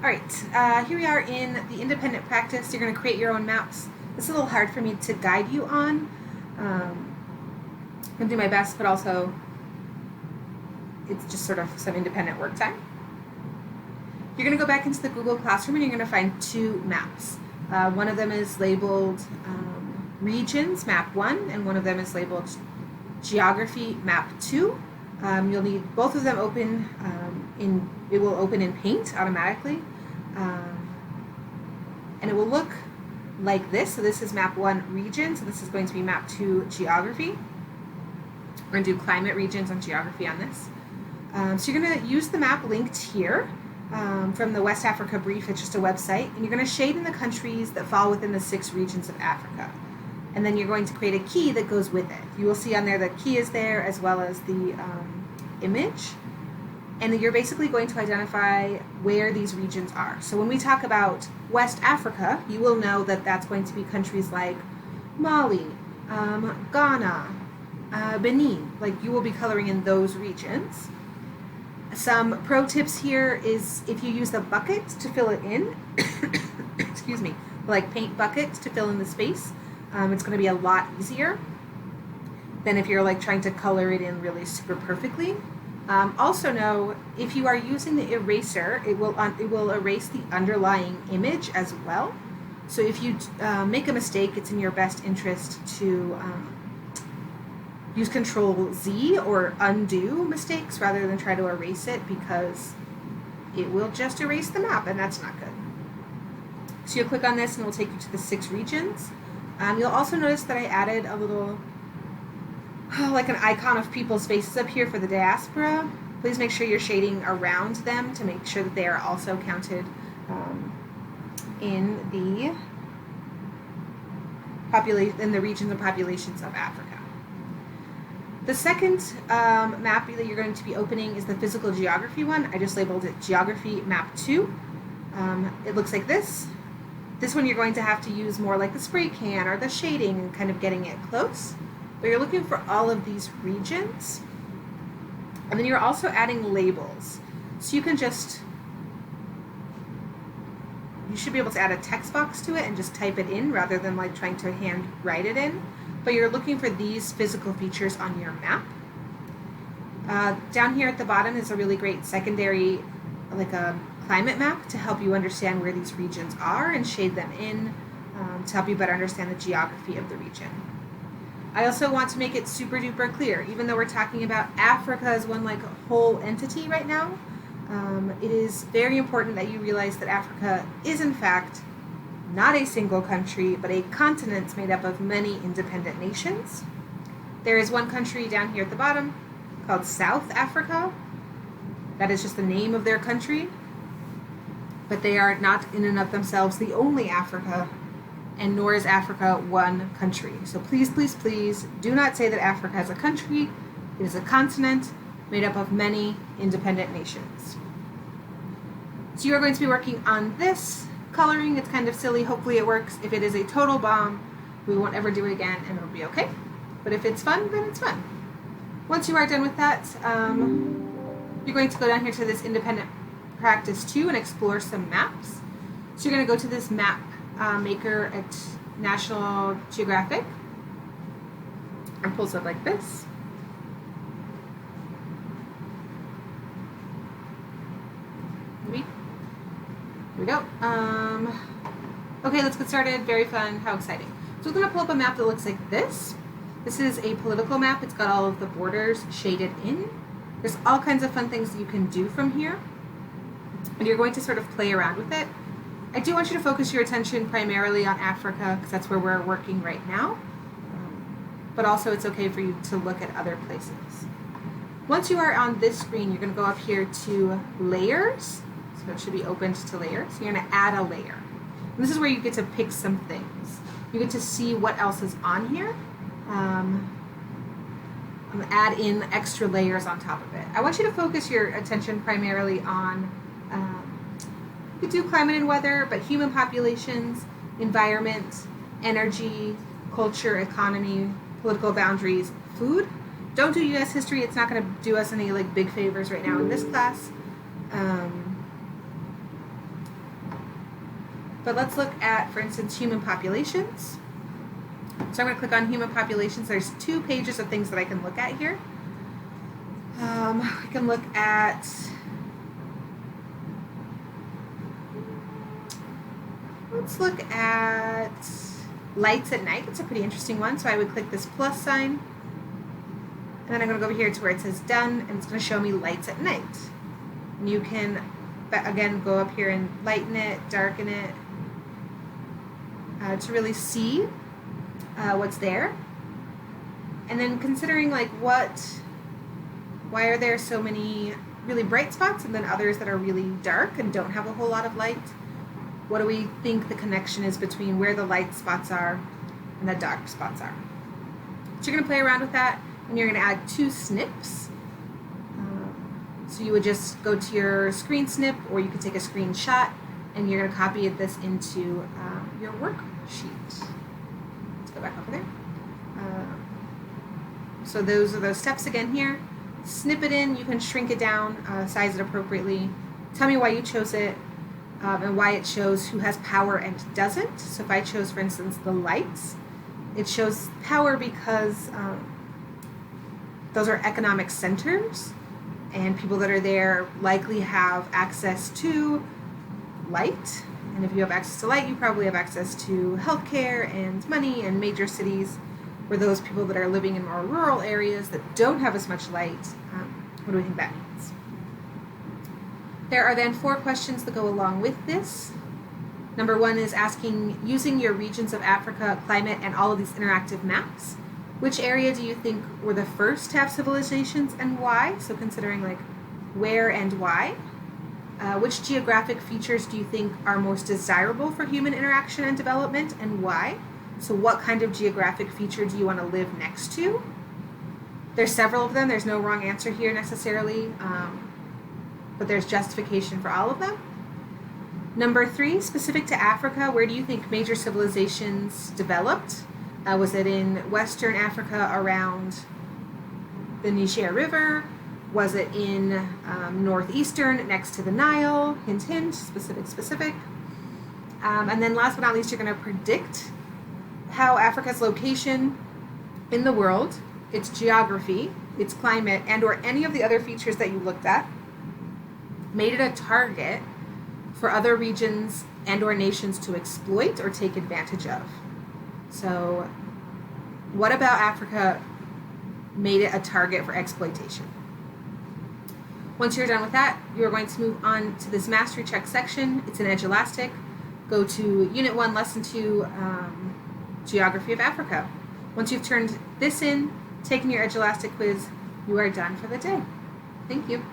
All right, here we are in the independent practice. You're going to create your own maps. It's a little hard for me to guide you on. I'm going to do my best, but also it's just sort of some independent work time. You're going to go back into the Google Classroom and you're going to find two maps. One of them is labeled Regions, Map 1, and one of them is labeled Geography, Map 2. You'll need both of them open it will open in Paint automatically. And it will look like this. So this is Map 1 Region, so this is going to be Map 2 Geography. We're going to do climate regions and geography on this. So you're going to use the map linked here from the West Africa Brief. It's just a website. And you're going to shade in the countries that fall within the 6 regions of Africa. And then you're going to create a key that goes with it. You will see on there the key is there as well as the image. And you're basically going to identify where these regions are. So when we talk about West Africa, you will know that that's going to be countries like Mali, Ghana, Benin. Like, you will be coloring in those regions. Some pro tips here is if you use the bucket to fill it in, excuse me, like paint bucket to fill in the space, it's going to be a lot easier than if you're like trying to color it in really super perfectly. Also know if you are using the eraser, it will erase the underlying image as well. So if you make a mistake, it's in your best interest to use Control-Z or undo mistakes rather than try to erase it, because it will just erase the map, and that's not good. So you'll click on this and it will take you to the 6 regions. You'll also notice that I added a little like an icon of people's faces up here for the diaspora. Please make sure you're shading around them to make sure that they are also counted in the regions and populations of Africa. The second map that you're going to be opening is the physical geography one. I just labeled it Geography Map 2. It looks like this. This one you're going to have to use more like the spray can or the shading and kind of getting it close. But you're looking for all of these regions. And then you're also adding labels. So you should be able to add a text box to it and just type it in rather than like trying to hand write it in. But you're looking for these physical features on your map. Down here at the bottom is a really great secondary, like a climate map to help you understand where these regions are and shade them in to help you better understand the geography of the region. I also want to make it super duper clear, even though we're talking about Africa as one like whole entity right now, it is very important that you realize that Africa is in fact not a single country, but a continent made up of many independent nations. There is one country down here at the bottom called South Africa. That is just the name of their country, but they are not in and of themselves the only Africa, and nor is Africa one country. So please, please, please do not say that Africa is a country. It is a continent made up of many independent nations. So you are going to be working on this coloring. It's kind of silly. Hopefully it works. If it is a total bomb, we won't ever do it again and it'll be okay. But if it's fun, then it's fun. Once you are done with that, you're going to go down here to this independent practice 2 and explore some maps. So you're going to go to this map maker at National Geographic and pulls up like this. Maybe. Here we go. Okay, let's get started. Very fun. How exciting. So we're going to pull up a map that looks like this. This is a political map. It's got all of the borders shaded in. There's all kinds of fun things that you can do from here. And you're going to sort of play around with it. I do want you to focus your attention primarily on Africa because that's where we're working right now. But also it's okay for you to look at other places. Once you are on this screen, you're going to go up here to Layers. So it should be opened to Layers. So you're going to add a layer. And this is where you get to pick some things. You get to see what else is on here. I'm going to add in extra layers on top of it. I want you to focus your attention primarily on you could do climate and weather, but human populations, environment, energy, culture, economy, political boundaries, food. Don't do U.S. history. It's not going to do us any like big favors right now in this class. But let's look at, for instance, human populations. So I'm going to click on human populations. There's 2 pages of things that I can look at here. We can look at let's look at lights at night. It's a pretty interesting one. So I would click this plus sign. And then I'm going to go over here to where it says done, and it's going to show me lights at night. And you can, again, go up here and lighten it, darken it, to really see what's there. And then considering like why are there so many really bright spots and then others that are really dark and don't have a whole lot of light? What do we think the connection is between where the light spots are and the dark spots are? So you're going to play around with that, and you're going to add 2 snips. So you would just go to your screen snip, or you could take a screenshot, and you're going to copy this into your worksheet. Let's go back over there. So those are those steps again here. Snip it in, you can shrink it down, size it appropriately. Tell me why you chose it, and why it shows who has power and doesn't. So if I chose, for instance, the lights, it shows power because those are economic centers, and people that are there likely have access to light. And if you have access to light, you probably have access to healthcare and money, and major cities. For those people that are living in more rural areas that don't have as much light, what do we think that means? There are then 4 questions that go along with this. Number 1 is asking, using your regions of Africa, climate, and all of these interactive maps, which area do you think were the first to have civilizations and why? So considering like where and why. Which geographic features do you think are most desirable for human interaction and development and why? So what kind of geographic feature do you want to live next to? There's several of them. There's no wrong answer here necessarily, but there's justification for all of them. Number 3, specific to Africa, where do you think major civilizations developed? Was it in Western Africa around the Niger River? Was it in northeastern next to the Nile? Hint, hint, specific. And then last but not least, you're going to predict how Africa's location in the world, its geography, its climate, and or any of the other features that you looked at made it a target for other regions and or nations to exploit or take advantage of. So what about Africa made it a target for exploitation? Once you're done with that, you're going to move on to this mastery check section. It's in Edge Elastic. Go to Unit 1, Lesson 2, Geography of Africa. Once you've turned this in, taken your Edge Elastic quiz, you are done for the day. Thank you.